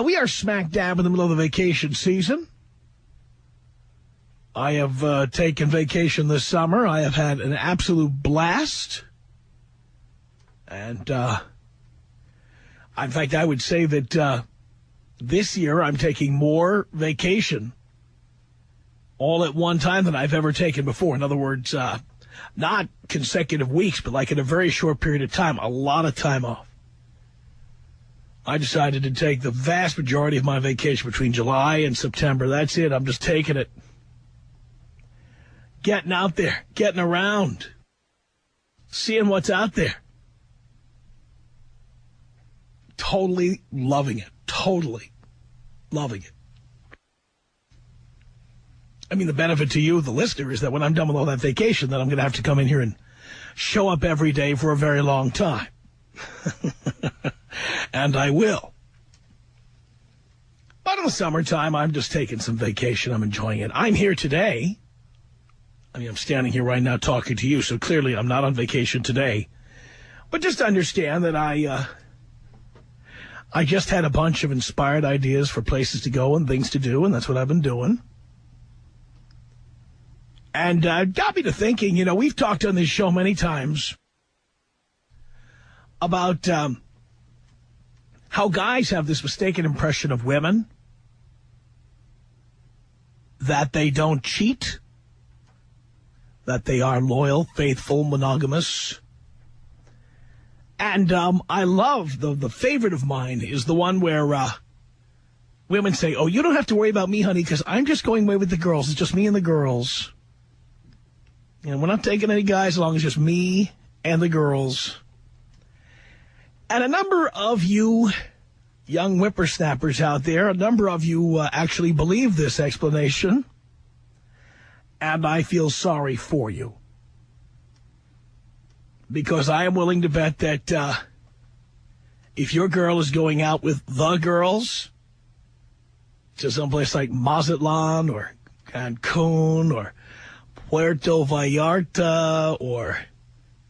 We are smack dab in the middle of the vacation season. I have taken vacation this summer. I have had an absolute blast. And, in fact, I would say that this year I'm taking more vacation all at one time than I've ever taken before. In other words, not consecutive weeks, but like in a very short period of time, a lot of time off. I decided to take the vast majority of my vacation between July and September. That's it. I'm just taking it. Getting out there, getting around, seeing what's out there. Totally loving it. Totally loving it. I mean, the benefit to you, the listener, is that when I'm done with all that vacation, then I'm going to have to come in here and show up every day for a very long time. And I will. But in the summertime, I'm just taking some vacation. I'm enjoying it. I'm here today. I mean, I'm standing here right now talking to you, so clearly I'm not on vacation today. But just understand that I just had a bunch of inspired ideas for places to go and things to do, and that's what I've been doing. And got me to thinking, you know, we've talked on this show many times about how guys have this mistaken impression of women, that they don't cheat, that they are loyal, faithful, monogamous. And I love, the favorite of mine is the one where women say, oh, you don't have to worry about me, honey, because I'm just going away with the girls. It's just me and the girls. You know, we're not taking any guys along. It's just me and the girls. And a number of you young whippersnappers out there, a number of you actually believe this explanation. And I feel sorry for you. Because I am willing to bet that if your girl is going out with the girls to someplace like Mazatlan or Cancun or Puerto Vallarta, or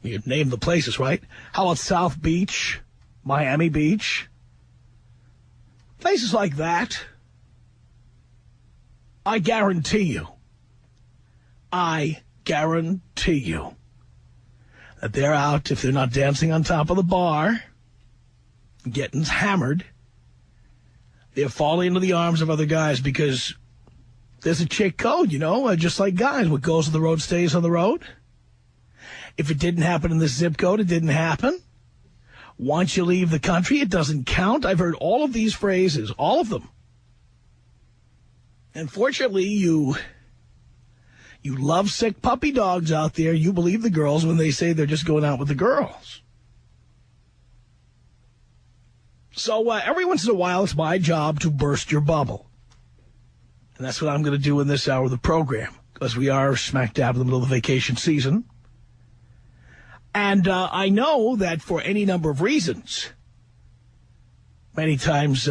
you name the places, right? How about South Beach, Miami Beach? Places like that. I guarantee you that they're out, if they're not dancing on top of the bar, getting hammered, they're falling into the arms of other guys because there's a chick code, you know, just like guys. What goes on the road stays on the road. If it didn't happen in this zip code, it didn't happen. Once you leave the country, it doesn't count. I've heard all of these phrases, all of them. Unfortunately, you love-sick puppy dogs out there. You believe the girls when they say they're just going out with the girls. So every once in a while, it's my job to burst your bubble. And that's what I'm going to do in this hour of the program, because we are smack dab in the middle of the vacation season. And I know that for any number of reasons, many times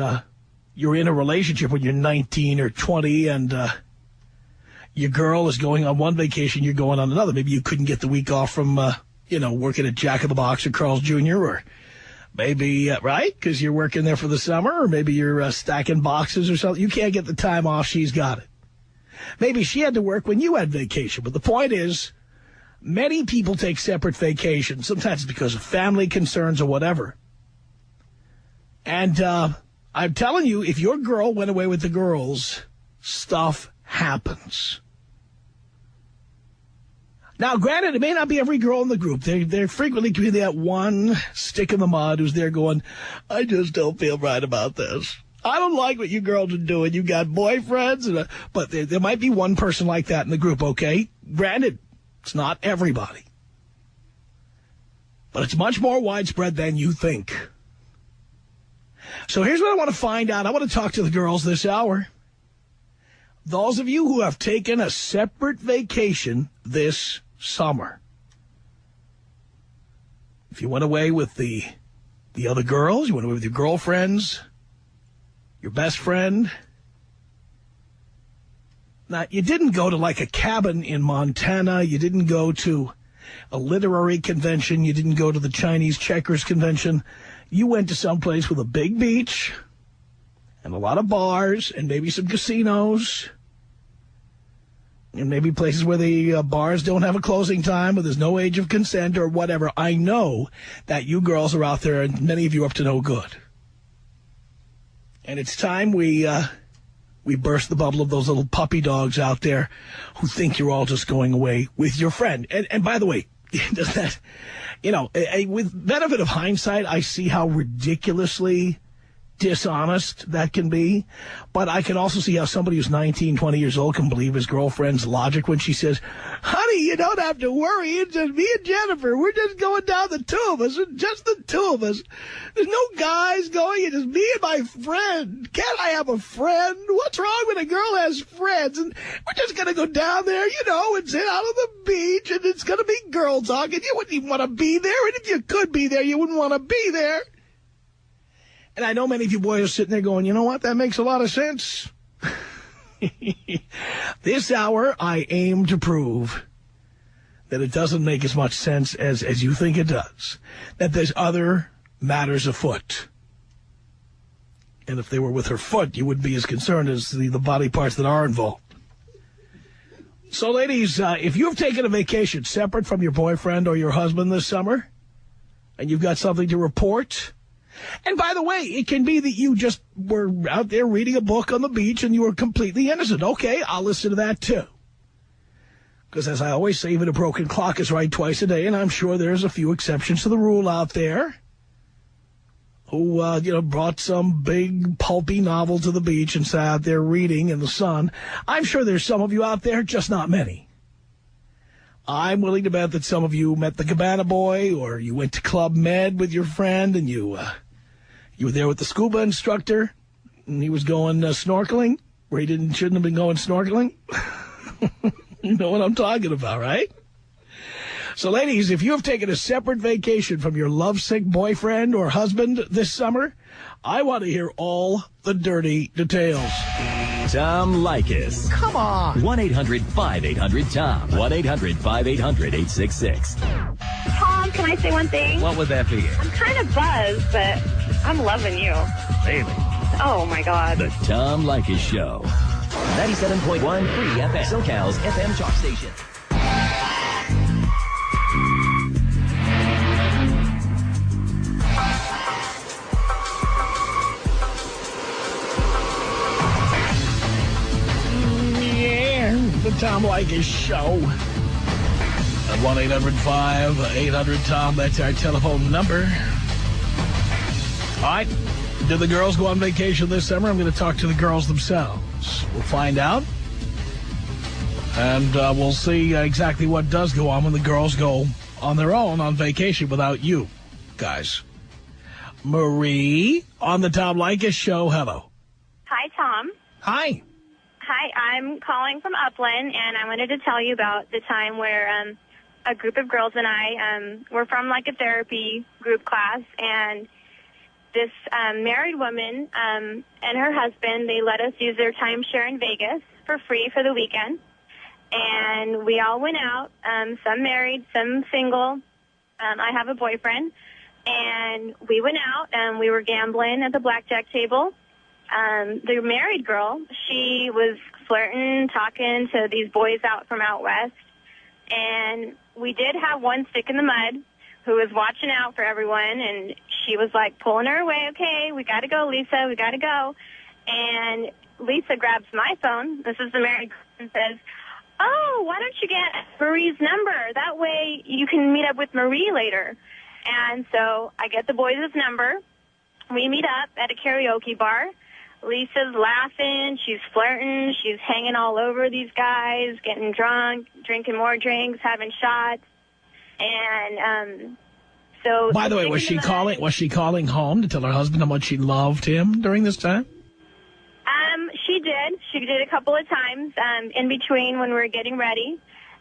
you're in a relationship when you're 19 or 20 and your girl is going on one vacation, you're going on another. Maybe you couldn't get the week off from, working at Jack in the Box or Carl's Jr. or maybe, right, because you're working there for the summer, or maybe you're stacking boxes or something. You can't get the time off. She's got it. Maybe she had to work when you had vacation. But the point is, many people take separate vacations. Sometimes it's because of family concerns or whatever. And I'm telling you, if your girl went away with the girls, stuff happens. Now, granted, it may not be every girl in the group. There frequently could be that one stick in the mud who's there going, I just don't feel right about this. I don't like what you girls are doing. You got boyfriends. But there might be one person like that in the group, okay? Granted, it's not everybody. But it's much more widespread than you think. So here's what I want to find out. I want to talk to the girls this hour. Those of you who have taken a separate vacation this summer. If you went away with the other girls, you went away with your girlfriends, your best friend. Now, you didn't go to like a cabin in Montana. You didn't go to a literary convention. You didn't go to the Chinese checkers convention. You went to someplace with a big beach and a lot of bars and maybe some casinos and maybe places where the bars don't have a closing time or there's no age of consent or whatever. I know that you girls are out there and many of you are up to no good. And it's time we burst the bubble of those little puppy dogs out there who think you're all just going away with your friend. And by the way, does that, with benefit of hindsight, I see how ridiculously dishonest that can be. But I can also see how somebody who's 19, 20 years old can believe his girlfriend's logic when she says, honey, you don't have to worry. It's just me and Jennifer. We're just going down, the two of us, just the two of us. There's no guys going. It's just me and my friend. Can't I have a friend? What's wrong when a girl has friends? And we're just going to go down there, and sit out on the beach, and it's going to be girl talk, and you wouldn't even want to be there. And if you could be there, you wouldn't want to be there. And I know many of you boys are sitting there going, you know what? That makes a lot of sense. This hour, I aim to prove that it doesn't make as much sense as you think it does. That there's other matters afoot. And if they were with her foot, you wouldn't be as concerned as the body parts that are involved. So, ladies, if you've taken a vacation separate from your boyfriend or your husband this summer, and you've got something to report... And by the way, it can be that you just were out there reading a book on the beach and you were completely innocent. Okay, I'll listen to that too. Because as I always say, even a broken clock is right twice a day, and I'm sure there's a few exceptions to the rule out there who, brought some big pulpy novel to the beach and sat out there reading in the sun. I'm sure there's some of you out there, just not many. I'm willing to bet that some of you met the Cabana Boy, or you went to Club Med with your friend, and you were there with the scuba instructor, and he was going snorkeling, where he shouldn't have been going snorkeling. You know what I'm talking about, right? So, ladies, if you have taken a separate vacation from your lovesick boyfriend or husband this summer, I want to hear all the dirty details. Tom Leykis. Come on. 1-800-5800-TOM. 1-800-5800-866. Tom, can I say one thing? What would that be? I'm kind of buzzed, but I'm loving you. Really? Oh, my God. The Tom Leykis Show. 97.1 Free FM. SoCal's FM talk station. The Tom Leykis Show at 1-800-5800-TOM. That's our telephone number. All right. Did the girls go on vacation this summer? I'm going to talk to the girls themselves. We'll find out. And we'll see exactly what does go on when the girls go on their own on vacation without you guys. Marie on the Tom Leykis Show. Hello. Hi, Tom. Hi. Hi, I'm calling from Upland, and I wanted to tell you about the time where a group of girls and I were from, a therapy group class, and this married woman and her husband, they let us use their timeshare in Vegas for free for the weekend. And we all went out, some married, some single. I have a boyfriend. And we went out, and we were gambling at the blackjack table. The married girl, she was flirting, talking to these boys out from out west. And we did have one stick in the mud who was watching out for everyone. And she was, pulling her away. Okay, we got to go, Lisa. We got to go. And Lisa grabs my phone. This is the married girl, and says, oh, why don't you get Marie's number? That way you can meet up with Marie later. And so I get the boys' number. We meet up at a karaoke bar. Lisa's laughing, she's flirting, she's hanging all over these guys, getting drunk, drinking more drinks, having shots. And so... By the way, was she calling home to tell her husband how much she loved him during this time? She did. She did a couple of times in between when we were getting ready.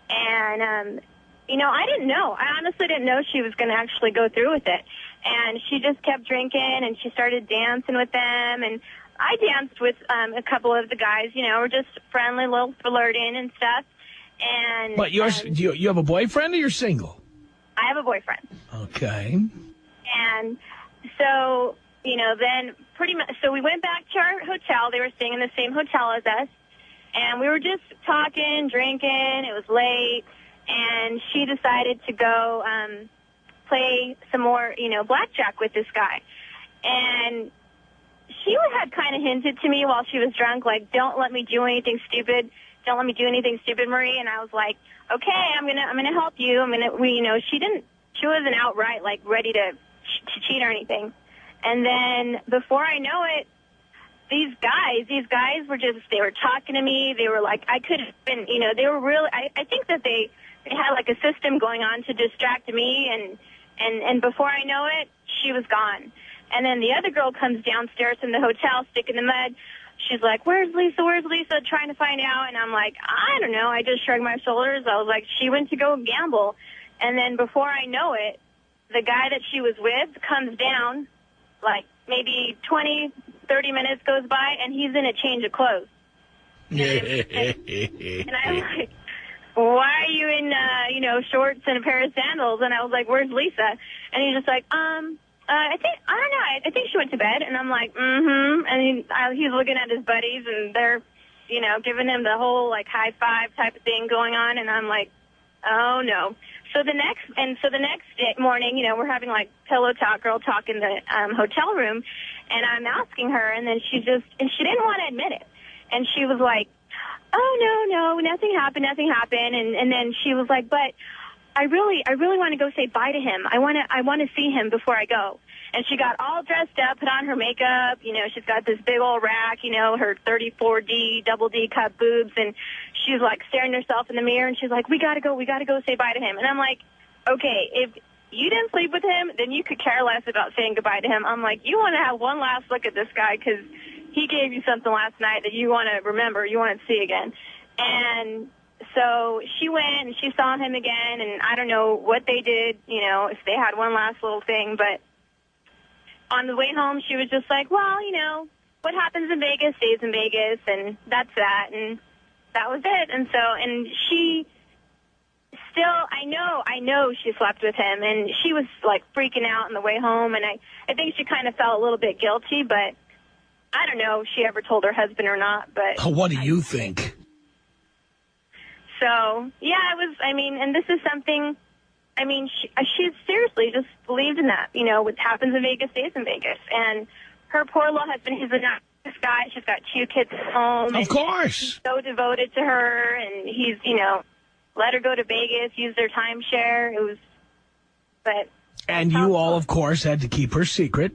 And, I didn't know. I honestly didn't know she was going to actually go through with it. And she just kept drinking, and she started dancing with them. And I danced with a couple of the guys, we're just friendly, little flirting and stuff. And But you have a boyfriend or you're single? I have a boyfriend. Okay. And so, then pretty much, so we went back to our hotel. They were staying in the same hotel as us. And we were just talking, drinking. It was late. And she decided to go play some more, blackjack with this guy. And she had kind of hinted to me while she was drunk, like, don't let me do anything stupid. Don't let me do anything stupid, Marie. And I was like, okay, I'm gonna help you. She wasn't outright, like, ready to cheat or anything. And then before I know it, these guys were they were talking to me. They were like, I could have been, they were really, I think that they had like a system going on to distract me. And before I know it, she was gone. And then the other girl comes downstairs from the hotel, stick in the mud. She's like, where's Lisa? Where's Lisa? Trying to find out. And I'm like, I don't know. I just shrugged my shoulders. I was like, she went to go gamble. And then before I know it, the guy that she was with comes down, like maybe 20, 30 minutes goes by, and he's in a change of clothes. And I'm like, why are you in, shorts and a pair of sandals? And I was like, where's Lisa? And he's just like, I don't know. I think she went to bed. And I'm like, mm-hmm. And he's looking at his buddies, and they're, giving him the whole, like, high five type of thing going on. And I'm like, oh, no. So the next morning, we're having, like, pillow talk, girl talk in the hotel room. And I'm asking her, and then she didn't want to admit it. And she was like, oh, no, nothing happened. And then she was like, but I really want to go say bye to him. I want to see him before I go. And she got all dressed up, put on her makeup. She's got this big old rack, her 34D, double D cup boobs. And she's like staring herself in the mirror. And she's like, we got to go say bye to him. And I'm like, okay, if you didn't sleep with him, then you could care less about saying goodbye to him. I'm like, you want to have one last look at this guy because he gave you something last night that you want to remember, you want to see again. And so she went and she saw him again, and I don't know what they did, if they had one last little thing. But on the way home, she was just like, well, what happens in Vegas stays in Vegas, and that's that. And that was it. And she still, I know she slept with him, and she was, like, freaking out on the way home. And I think she kind of felt a little bit guilty, but I don't know if she ever told her husband or not. But what do you think? So, yeah, and this is something, she seriously just believed in that, what happens in Vegas stays in Vegas. And her poor little husband, he's a nice guy. She's got 2 kids at home. Of course. He's so devoted to her, and he's, let her go to Vegas, use their timeshare. And you all, of course, had to keep her secret.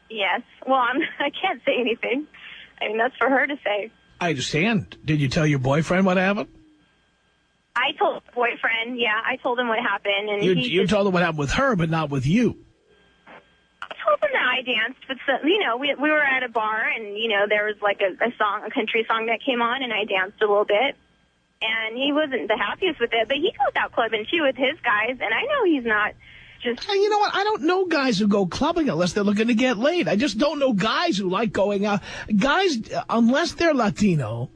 Yes. Well, I can't say anything. That's for her to say. I understand. Did you tell your boyfriend what happened? I told the boyfriend, yeah. I told him what happened. And you told him what happened with her, but not with you. I told him that I danced. But, we were at a bar, and, there was like a country song that came on, and I danced a little bit. And he wasn't the happiest with it, but he goes out clubbing, too, with his guys. And I know he's not just... You know what? I don't know guys who go clubbing unless they're looking to get laid. I just don't know guys who like going out. Guys, unless they're Latino,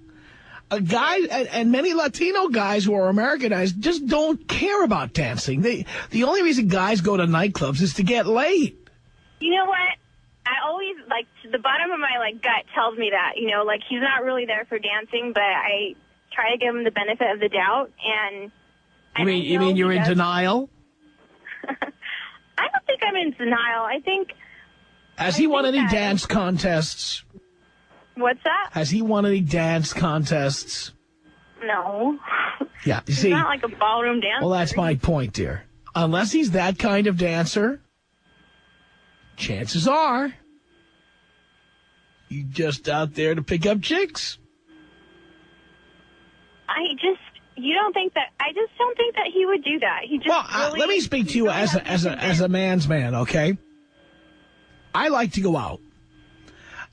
and many Latino guys who are Americanized just don't care about dancing. The only reason guys go to nightclubs is to get laid. You know what? I always, the bottom of my, gut tells me that, he's not really there for dancing, but I try to give him the benefit of the doubt. And you mean you're in denial? I don't think I'm in denial. I think... Has he won any dance contests? What's that? Has he won any dance contests? No. Yeah, you He's see... not like a ballroom dancer. Well, that's my point, dear. Unless he's that kind of dancer, chances are he's just out there to pick up chicks. I just don't think that he would do that. He just let me speak to you as a man's man, okay? I like to go out.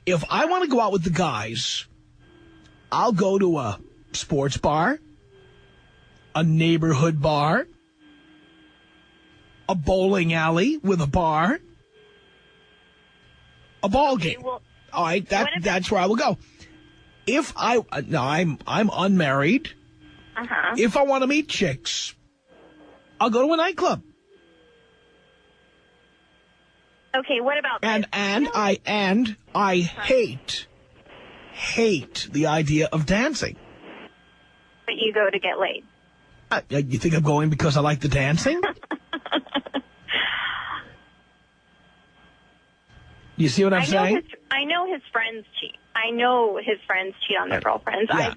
If I want to go out with the guys, I'll go to a sports bar, a neighborhood bar, a bowling alley with a bar, a ball game. Well, all right, that's where I will go. If I'm unmarried. Uh-huh. If I want to meet chicks, I'll go to a nightclub. Okay, what about this? And I hate the idea of dancing. But you go to get laid. You think I'm going because I like the dancing? You see what I'm saying? I know his friends cheat. I know his friends cheat on their girlfriends. Yeah.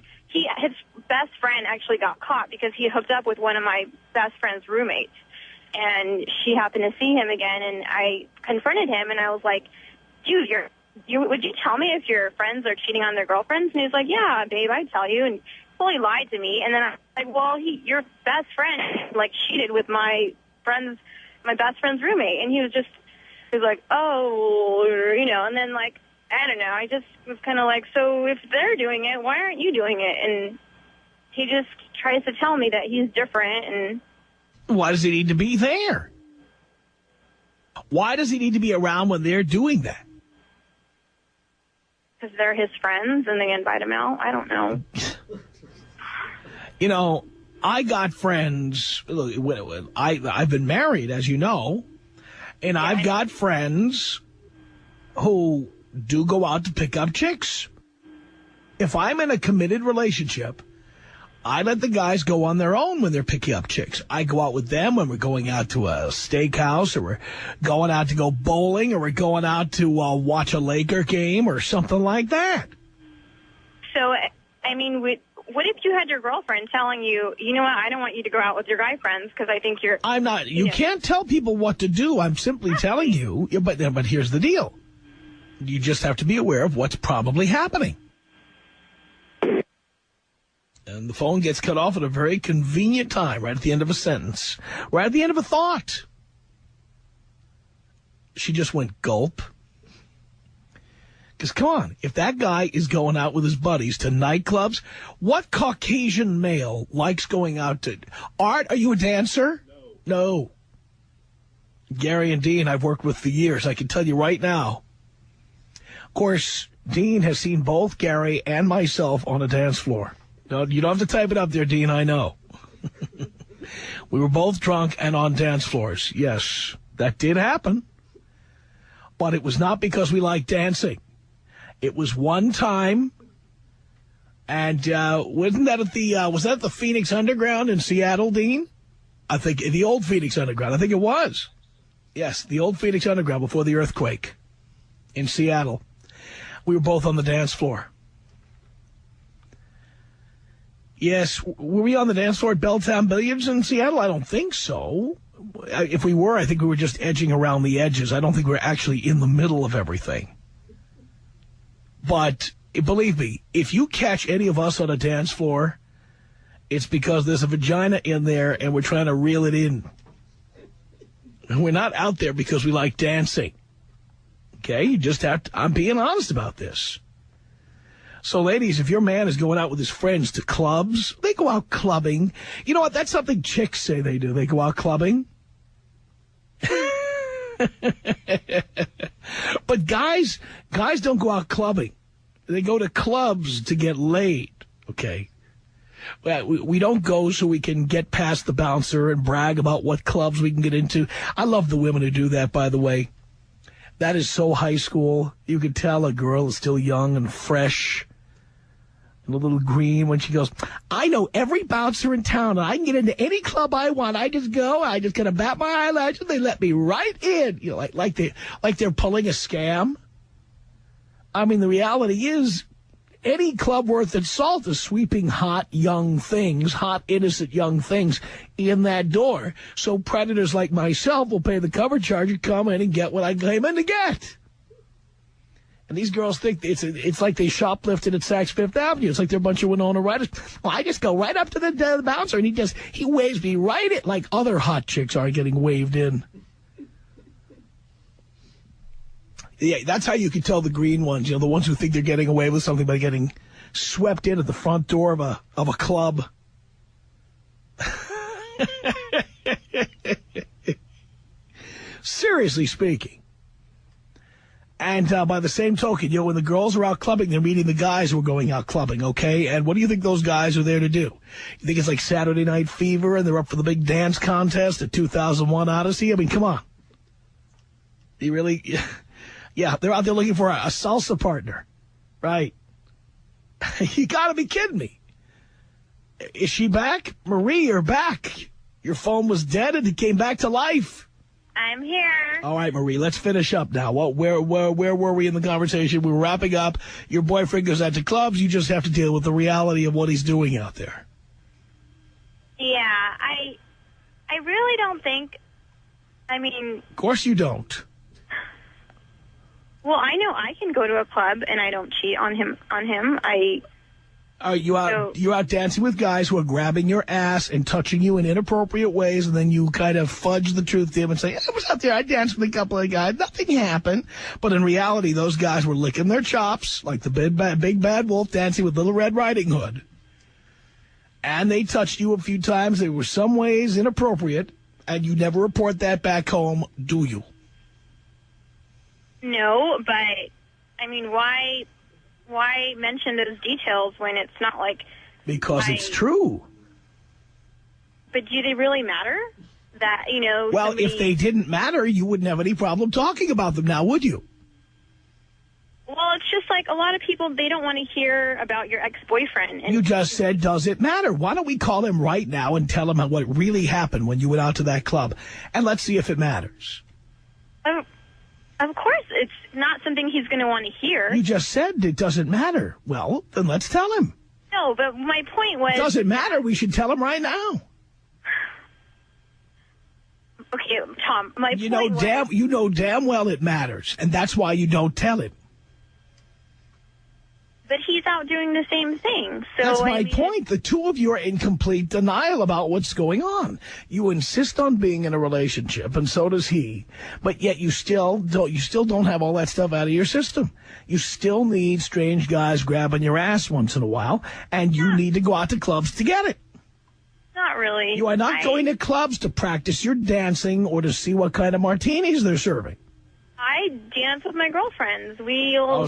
His best friend actually got caught because he hooked up with one of my best friend's roommates. And she happened to see him again, and I confronted him, and I was like, dude, would you tell me if your friends are cheating on their girlfriends? And he was like, yeah, babe, I'd tell you. And he fully lied to me. And then I was like, well, your best friend, like, cheated with my best friend's roommate. And he was like, oh, and then, like, I don't know. I just was kind of like, so if they're doing it, why aren't you doing it? And he just tries to tell me that he's different. And why does he need to be there? Why does he need to be around when they're doing that? Because they're his friends and they invite him out. I don't know. I got friends. Look, I've been married, as you know, and I've got friends who do go out to pick up chicks. If I'm in a committed relationship, I let the guys go on their own when they're picking up chicks. I go out with them when we're going out to a steakhouse, or we're going out to go bowling, or we're going out to watch a Laker game or something like that. So, I mean, what if you had your girlfriend telling you, you know what, I don't want you to go out with your guy friends because I think you're... I'm not. You can't tell people what to do. I'm simply telling you. But here's the deal. You just have to be aware of what's probably happening. And the phone gets cut off at a very convenient time, right at the end of a sentence, right at the end of a thought. She just went gulp. Because, come on, if that guy is going out with his buddies to nightclubs, what Caucasian male likes going out to... Art, are you a dancer? No. Gary and Dean, I've worked with for years. I can tell you right now. Of course, Dean has seen both Gary and myself on a dance floor. No, you don't have to type it up there, Dean, I know. We were both drunk and on dance floors. Yes, that did happen. But it was not because we liked dancing. It was one time, and wasn't that was that at the Phoenix Underground in Seattle, Dean? I think the old Phoenix Underground. I think it was. Yes, the old Phoenix Underground before the earthquake in Seattle. We were both on the dance floor. Yes, were we on the dance floor at Belltown Billiards in Seattle? I don't think so. If we were, I think we were just edging around the edges. I don't think we were actually in the middle of everything. But believe me, if you catch any of us on a dance floor, it's because there's a vagina in there and we're trying to reel it in. And we're not out there because we like dancing. Okay? You just have to, I'm being honest about this. So, ladies, if your man is going out with his friends to clubs, they go out clubbing. You know what? That's something chicks say they do. They go out clubbing. But guys don't go out clubbing. They go to clubs to get laid, okay? We don't go so we can get past the bouncer and brag about what clubs we can get into. I love the women who do that, by the way. That is so high school. You can tell a girl is still young and fresh and a little green when she goes, I know every bouncer in town, and I can get into any club I want. I just go, I just kind of bat my eyelashes, they let me right in. You know, like they're pulling a scam. I mean, the reality is, any club worth its salt is sweeping hot, young things, hot, innocent young things in that door. So predators like myself will pay the cover charge and come in and get what I came in to get. And these girls think it's like they shoplifted at Saks Fifth Avenue. It's like they're a bunch of Winona Riders. Well, I just go right up to the bouncer, and he waves me right in, like other hot chicks are getting waved in. Yeah, that's how you can tell the green ones, the ones who think they're getting away with something by getting swept in at the front door of a club. Seriously speaking. And by the same token, when the girls are out clubbing, they're meeting the guys who are going out clubbing, okay? And what do you think those guys are there to do? You think it's like Saturday Night Fever and they're up for the big dance contest at 2001 Odyssey? I mean, come on. He really, yeah, they're out there looking for a salsa partner. Right. You got to be kidding me. Is she back? Marie, you're back. Your phone was dead and it came back to life. I'm here. All right, Marie, let's finish up now. Where were we in the conversation? We were wrapping up. Your boyfriend goes out to clubs. You just have to deal with the reality of what he's doing out there. Yeah, I really don't think, Of course you don't. Well, I know I can go to a club and I don't cheat on him. You're out dancing with guys who are grabbing your ass and touching you in inappropriate ways, and then you kind of fudge the truth to him and say, I was out there, I danced with a couple of guys, nothing happened. But in reality, those guys were licking their chops like the big bad wolf dancing with Little Red Riding Hood. And they touched you a few times. They were some ways inappropriate, and you never report that back home, do you? No, but, why mention those details when it's not like... Because it's true. But do they really matter? That, Well, somebody... if they didn't matter, you wouldn't have any problem talking about them now, would you? Well, it's just like a lot of people, they don't want to hear about your ex-boyfriend. And you just said, does it matter? Why don't we call him right now and tell him what really happened when you went out to that club? And let's see if it matters. Of course, it's not something he's going to want to hear. You just said it doesn't matter. Well, then let's tell him. No, but my point was... It doesn't matter. We should tell him right now. Okay, Tom, my point was... You know damn well it matters, and that's why you don't tell him. But he's out doing the same thing. So that's my point. The two of you are in complete denial about what's going on. You insist on being in a relationship, and so does he. But yet you still don't have all that stuff out of your system. You still need strange guys grabbing your ass once in a while, and you need to go out to clubs to get it. Not really. You are not going to clubs to practice your dancing or to see what kind of martinis they're serving. I dance with my girlfriends.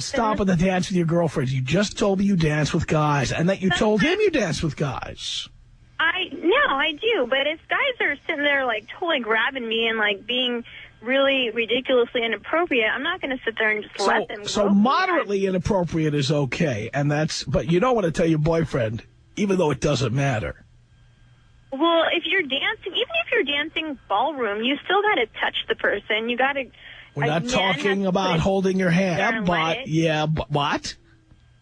Stop with the dance with your girlfriends. You just told me you dance with guys, and that you told him you dance with guys. I do, but if guys are sitting there, like, totally grabbing me and, like, being really ridiculously inappropriate, I'm not going to sit there and just let them go. So moderately inappropriate is okay, but you don't want to tell your boyfriend, even though it doesn't matter. Well, if you're dancing, even if you're dancing ballroom, you still got to touch the person. You got to... We're not talking about holding your hand, but what?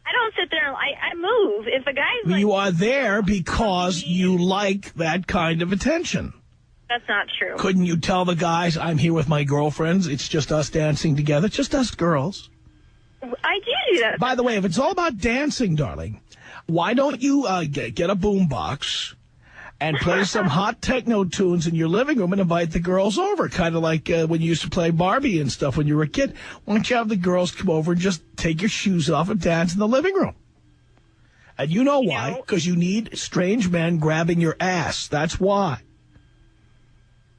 I don't sit there and I move. If a guy's like... You are there because you like that kind of attention. That's not true. Couldn't you tell the guys, I'm here with my girlfriends, it's just us dancing together, just us girls? I do that. By the way, if it's all about dancing, darling, why don't you get a boombox and play some hot techno tunes in your living room and invite the girls over, kind of like when you used to play Barbie and stuff when you were a kid. Why don't you have the girls come over and just take your shoes off and dance in the living room? And you know why? Because you need strange men grabbing your ass. That's why.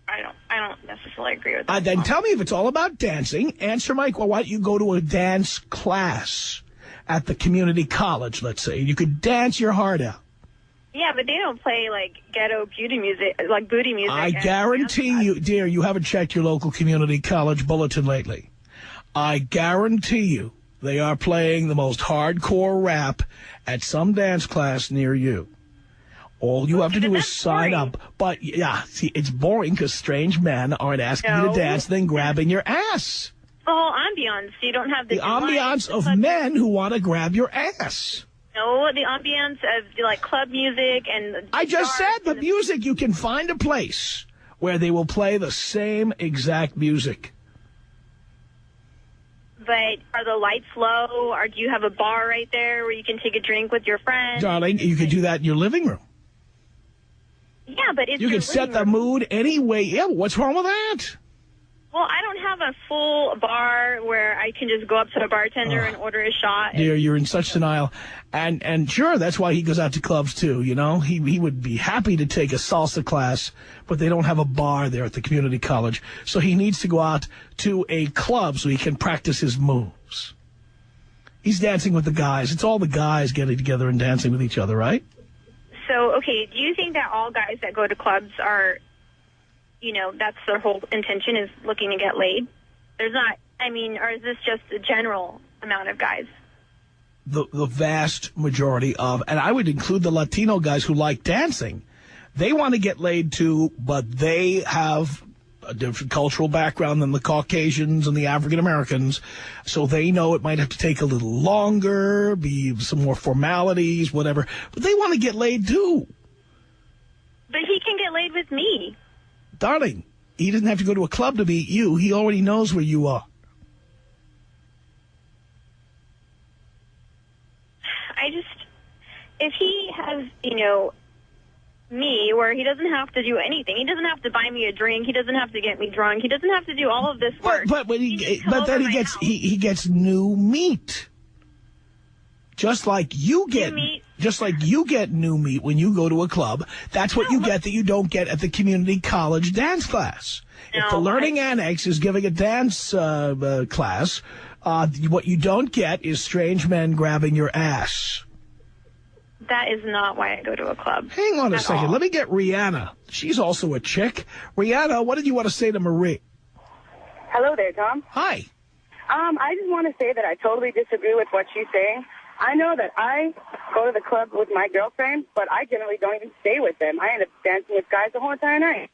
I don't necessarily agree with that. Then tell me if it's all about dancing. Answer my question. Why don't you go to a dance class at the community college, let's say? You could dance your heart out. Yeah, but they don't play, like, ghetto beauty music, like booty music. I guarantee you, dear, you haven't checked your local community college bulletin lately. I guarantee you they are playing the most hardcore rap at some dance class near you. All you have to do is sign up. But, yeah, see, it's boring because strange men aren't asking you to dance, then grabbing your ass. The whole ambiance. You don't have the ambiance of men who want to grab your ass. No, the ambiance of, like, club music and... I just said the music. You can find a place where they will play the same exact music. But are the lights low? Or do you have a bar right there where you can take a drink with your friends? Darling, you can do that in your living room. Yeah, but it's you can set the mood any way. Yeah, what's wrong with that? Well, I don't have a full bar where I can just go up to a bartender and order a shot. Dear, you're in such denial. And sure, that's why he goes out to clubs, too, you know? He would be happy to take a salsa class, but they don't have a bar there at the community college. So he needs to go out to a club so he can practice his moves. He's dancing with the guys. It's all the guys getting together and dancing with each other, right? So, okay, do you think that all guys that go to clubs are... You know, that's their whole intention is looking to get laid? There's not, or is this just the general amount of guys? The vast majority of, and I would include the Latino guys who like dancing. They want to get laid too, but they have a different cultural background than the Caucasians and the African Americans, so they know it might have to take a little longer, be some more formalities, whatever. But they want to get laid too. But he can get laid with me. Darling, he doesn't have to go to a club to meet you. He already knows where you are. If he has, me, where he doesn't have to do anything. He doesn't have to buy me a drink. He doesn't have to get me drunk. He doesn't have to do all of this work. But then he gets new meat. Just like you get new meat when you go to a club. That's what you get that you don't get at the community college dance class. If the Learning Annex is giving a dance class, what you don't get is strange men grabbing your ass. That is not why I go to a club. Hang on a second. Let me get Rihanna. She's also a chick. Rihanna, what did you want to say to Marie? Hello there, Tom. Hi. I just want to say that I totally disagree with what she's saying. I know that I go to the club with my girlfriend, but I generally don't even stay with them. I end up dancing with guys the whole entire night.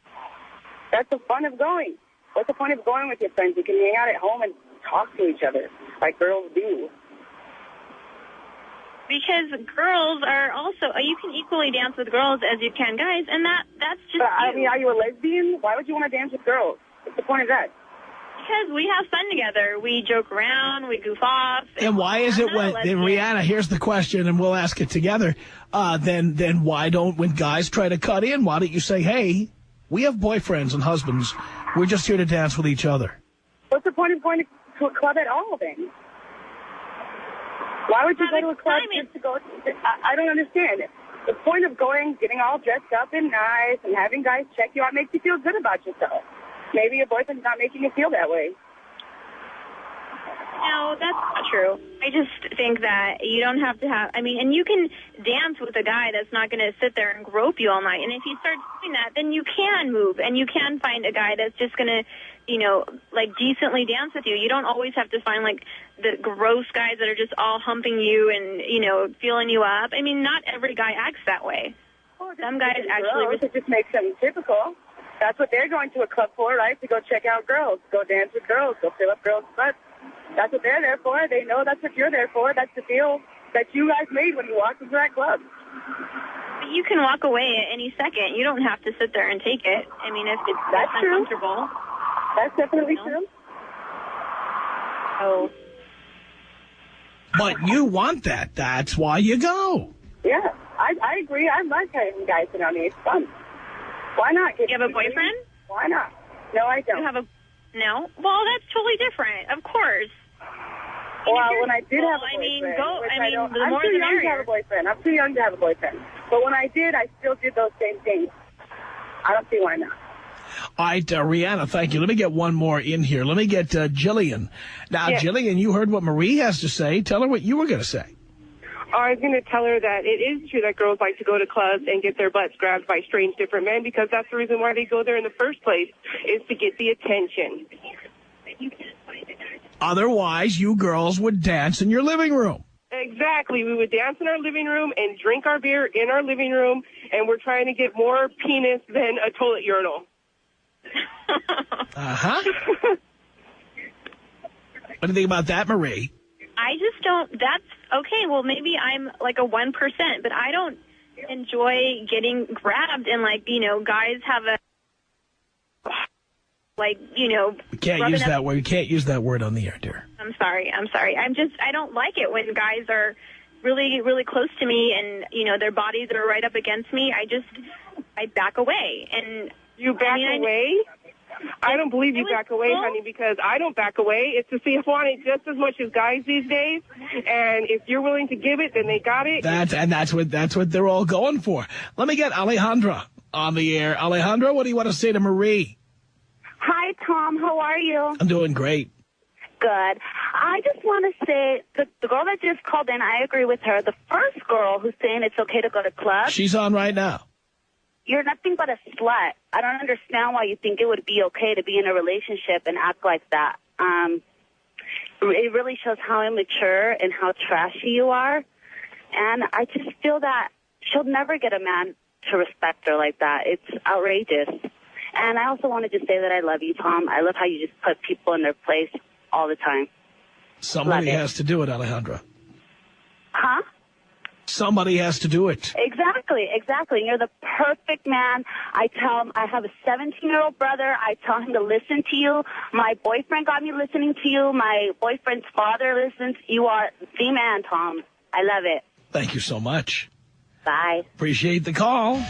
That's the fun of going. What's the point of going with your friends? You can hang out at home and talk to each other like girls do. Because girls are also, you can equally dance with girls as you can guys, and that's just are you a lesbian? Why would you want to dance with girls? What's the point of that? Because we have fun together. We joke around, we goof off. And why is it when, Rihanna, here's the question, and we'll ask it together, then why don't, when guys try to cut in, why don't you say, hey, we have boyfriends and husbands, we're just here to dance with each other? What's the point of going to a club at all, then? Why would you go to a club just to go? I don't understand. The point of going, getting all dressed up and nice and having guys check you out makes you feel good about yourself. Maybe your boyfriend's not making you feel that way. No, that's not true. I just think that you don't have to have, and you can dance with a guy that's not going to sit there and grope you all night. And if he starts doing that, then you can move and you can find a guy that's just going to, decently dance with you. You don't always have to find, the gross guys that are just all humping you and, feeling you up. Not every guy acts that way. Well, some guys actually... It just makes them typical. That's what they're going to a club for, right? To go check out girls, go dance with girls, go fill up girls' butts. That's what they're there for. They know that's what you're there for. That's the deal that you guys made when you walked into that club. But you can walk away at any second. You don't have to sit there and take it. If it's uncomfortable. That's definitely true. Oh. But you want that. That's why you go. Yeah, I agree. I like having guys around me. It's fun. Why not? You have a boyfriend? Why not? No, I don't. You have no? Well, that's totally different. Of course. Well, when I did have a boyfriend, the more I'm too the young to have a boyfriend. I'm too young to have a boyfriend. But when I did, I still did those same things. I don't see why not. All right, Rihanna, thank you. Let me get one more in here. Let me get Jillian. Now, yes. Jillian, you heard what Marie has to say. Tell her what you were going to say. I was going to tell her that it is true that girls like to go to clubs and get their butts grabbed by strange different men because that's the reason why they go there in the first place, is to get the attention. Otherwise, you girls would dance in your living room. Exactly. We would dance in our living room and drink our beer in our living room, and we're trying to get more penis than a toilet urinal. Uh-huh. What do you think about that, Marie? I just don't, that's, okay, well, maybe I'm like a 1%, but I don't enjoy getting grabbed and, guys have a, We can't use that word. We can't use that word on the air, dear. I'm sorry. I don't like it when guys are really, really close to me and, their bodies are right up against me. I back away. And you back away? I don't believe you back away, honey, because I don't back away. It's to see if I want it just as much as guys these days. And if you're willing to give it, then they got it. That's what they're all going for. Let me get Alejandra on the air. Alejandra, what do you want to say to Marie? Hi, Tom. How are you? I'm doing great. Good. I just want to say, the girl that just called in, I agree with her. The first girl who's saying it's okay to go to clubs. She's on right now. You're nothing but a slut. I don't understand why you think it would be okay to be in a relationship and act like that. it really shows how immature and how trashy you are. And I just feel that she'll never get a man to respect her like that. It's outrageous. And I also wanted to say that I love you, Tom. I love how you just put people in their place all the time. Somebody has to do it, Alejandra. Huh? Somebody has to do it. Exactly. You're the perfect man. I tell him I have a 17-year-old brother. I tell him to listen to you. My boyfriend got me listening to you. My boyfriend's father listens. You are the man, Tom. I love it. Thank you so much. Bye. Appreciate the call.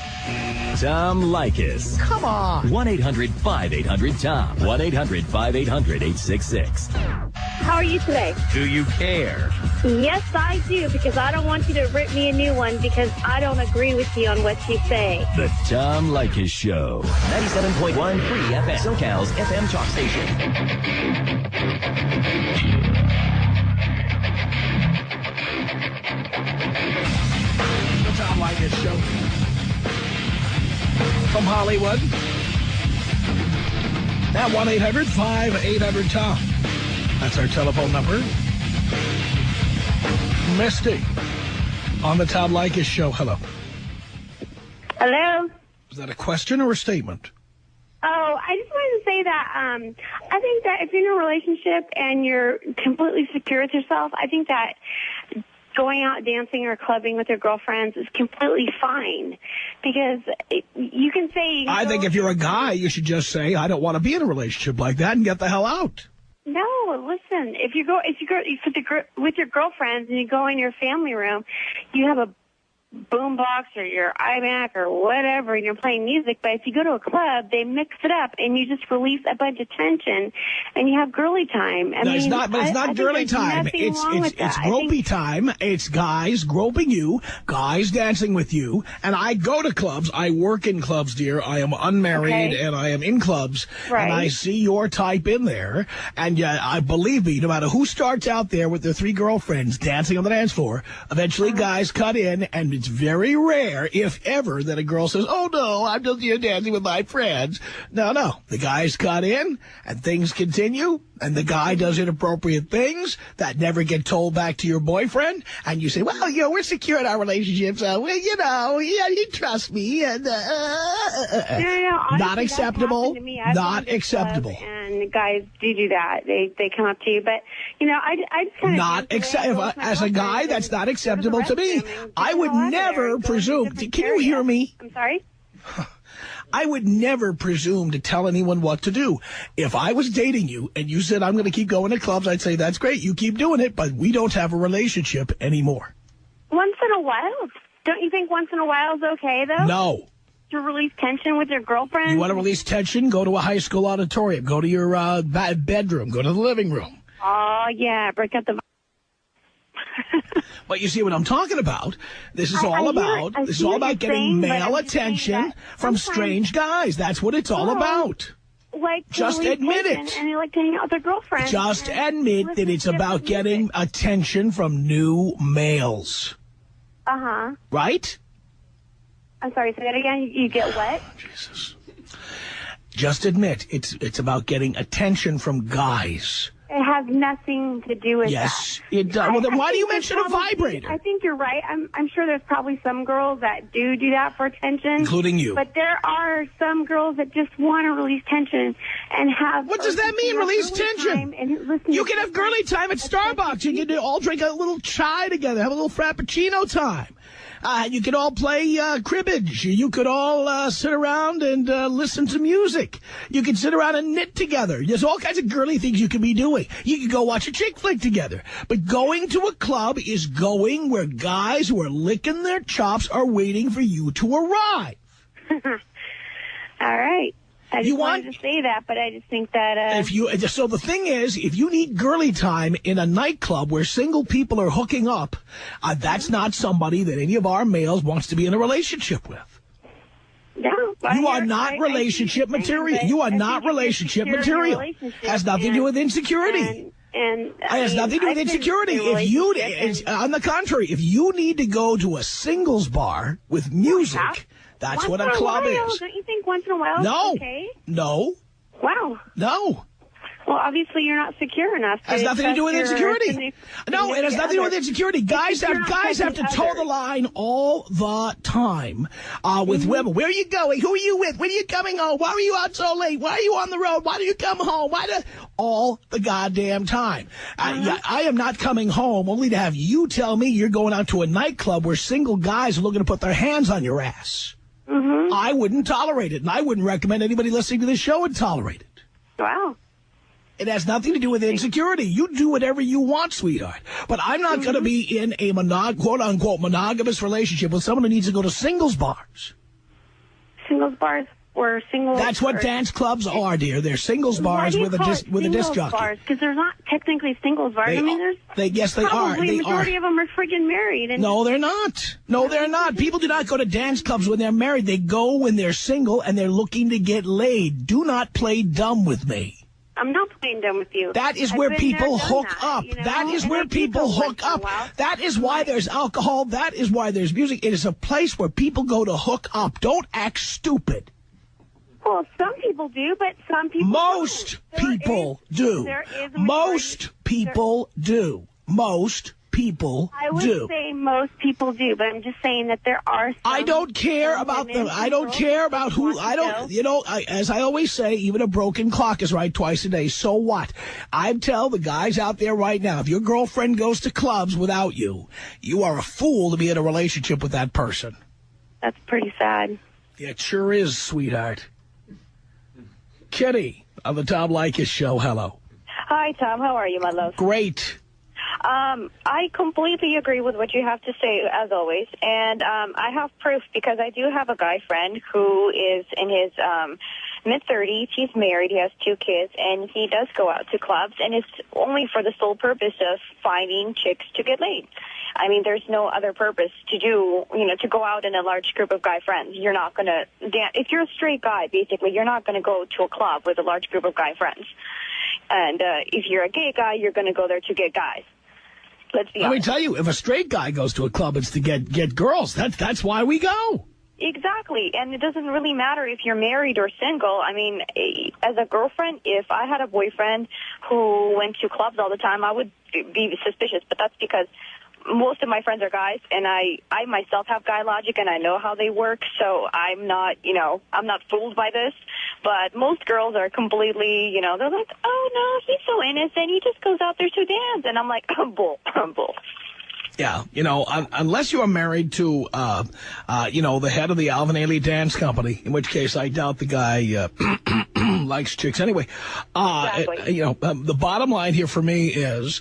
Tom Leykis. Come on. 1-800-5800-TOM. 1-800-5800-866. How are you today? Do you care? Yes, I do, because I don't want you to rip me a new one because I don't agree with you on what you say. The Tom Leykis Show. 97.1 Free FM. SoCal's FM talk station. The Tom Leykis Show. From Hollywood. At 1-800-5800-TOM. That's our telephone number. Misty on the Tom Leykis Show. Hello. Hello? Is that a question or a statement? Oh, I just wanted to say that I think that if you're in a relationship and you're completely secure with yourself, I think that going out dancing or clubbing with your girlfriends is completely fine, because you can say... I think if you're a guy, you should just say, I don't want to be in a relationship like that, and get the hell out. No, listen, if you go with your girlfriends and you go in your family room, you have a boombox or your iMac or whatever, and you're playing music. But if you go to a club, they mix it up and you just release a bunch of tension and you have girly time. It's not girly time. It's gropey time. It's guys groping you, guys dancing with you. And I go to clubs. I work in clubs, dear. I am unmarried and I am in clubs. Right. And I see your type in there. And I believe me, no matter who starts out there with their 3 girlfriends dancing on the dance floor, eventually guys cut in, and it's very rare, if ever, that a girl says, oh, no, I'm just here dancing with my friends. No. The guys cut in, and things continue, and the guy does inappropriate things that never get told back to your boyfriend, and you say, well, we're secure in our relationship, so, you trust me. And, not acceptable. Not acceptable. And guys do that. They come up to you. But, I just kind of... Not acceptable. As a guy, that's not acceptable to me. I would never presume... Can you hear me? I'm sorry? I would never presume to tell anyone what to do. If I was dating you and you said, I'm going to keep going to clubs, I'd say, that's great. You keep doing it, but we don't have a relationship anymore. Once in a while? Don't you think once in a while is okay, though? No. To release tension with your girlfriend? You want to release tension? Go to a high school auditorium. Go to your bedroom. Go to the living room. Oh, yeah. Break up the... But you see what I'm talking about? This is all about getting male attention from strange guys. That's what it's all about. Like, just admit it. And you like to hang out with their girlfriend. Just admit that it's about getting attention from new males. Uh-huh. Right? I'm sorry, say that again. You get what? Jesus. Just admit it's about getting attention from guys. It has nothing to do with that. Yes, it does. Well, then why do you mention a vibrator? I think you're right. I'm sure there's probably some girls that do that for attention. Including you. But there are some girls that just want to release tension and have... What does that mean, release tension? You can have girly time at Starbucks. You can all drink a little chai together, have a little frappuccino time. You could all play cribbage. You could all sit around and listen to music. You could sit around and knit together. There's all kinds of girly things you could be doing. You could go watch a chick flick together. But going to a club is going where guys who are licking their chops are waiting for you to arrive. All right. I just wanted to say that, but I just think that... So the thing is, if you need girly time in a nightclub where single people are hooking up, that's not somebody that any of our males wants to be in a relationship with. No, you are not relationship material. You are not relationship material. Has nothing to do with insecurity. It has nothing to do with insecurity. On the contrary, if you need to go to a singles bar with music... That's what a club is. Don't you think once in a while is okay? No. Wow. No. Well, obviously you're not secure enough. Has nothing to do with insecurity. No, it has nothing to do with insecurity. Guys have to toe the line all the time with women. Where are you going? Who are you with? When are you coming home? Why are you out so late? Why are you on the road? Why do you come home? All the goddamn time. I am not coming home only to have you tell me you're going out to a nightclub where single guys are looking to put their hands on your ass. I wouldn't tolerate it, and I wouldn't recommend anybody listening to this show would tolerate it. Wow. It has nothing to do with insecurity. You do whatever you want, sweetheart. But I'm not going to be in a quote-unquote monogamous relationship with someone who needs to go to singles bars. Singles bars or singles... That's what dance clubs are, dear. They're singles bars with a disc jockey. Because they're not technically singles bars. Yes, they are. Probably the majority of them are friggin' married. And no, they're not. No, they're not. People do not go to dance clubs when they're married. They go when they're single and they're looking to get laid. Do not play dumb with me. I'm not playing dumb with you. That is where people hook up. That is where people hook up. That is why there's alcohol. That is why there's music. It is a place where people go to hook up. Don't act stupid. Well, some people do, but some people Most people do. Most people do. Most people do. I would say most people do, but I'm just saying that there are some. I don't care about them. I don't care about who. I don't, as I always say, even a broken clock is right twice a day. So what? I tell the guys out there right now, if your girlfriend goes to clubs without you, you are a fool to be in a relationship with that person. That's pretty sad. Yeah, it sure is, sweetheart. Kitty on the Tom Leykis show. Hello. Hi, Tom. How are you, my love? Great. I completely agree with what you have to say, as always. And I have proof because I do have a guy friend who is in his mid-30s. He's married. He has 2 kids. And he does go out to clubs. And it's only for the sole purpose of finding chicks to get laid. I mean, there's no other purpose to do, to go out in a large group of guy friends. You're not going to dance. If you're a straight guy, basically, you're not going to go to a club with a large group of guy friends. And if you're a gay guy, you're going to go there to get guys. Let's be honest. Let me tell you, if a straight guy goes to a club, it's to get girls. That's why we go. Exactly. And it doesn't really matter if you're married or single. I mean, as a girlfriend, if I had a boyfriend who went to clubs all the time, I would be suspicious. But that's because most of my friends are guys, and I myself have guy logic, and I know how they work, so I'm not, I'm not fooled by this. But most girls are completely, they're like, oh, no, he's so innocent. He just goes out there to dance. And I'm like, bull. Yeah, unless you are married to, the head of the Alvin Ailey Dance Company, in which case I doubt the guy likes chicks anyway. Exactly. The bottom line here for me is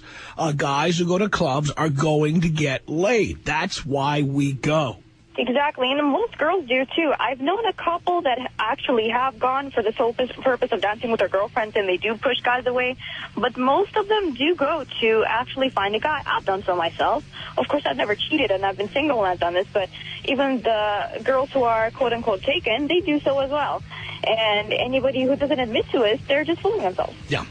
guys who go to clubs are going to get laid. That's why we go. Exactly, and most girls do, too. I've known a couple that actually have gone for the sole purpose of dancing with their girlfriends, and they do push guys away. But most of them do go to actually find a guy. I've done so myself. Of course, I've never cheated, and I've been single when I've done this. But even the girls who are, quote-unquote, taken, they do so as well. And anybody who doesn't admit to it, they're just fooling themselves. Yeah.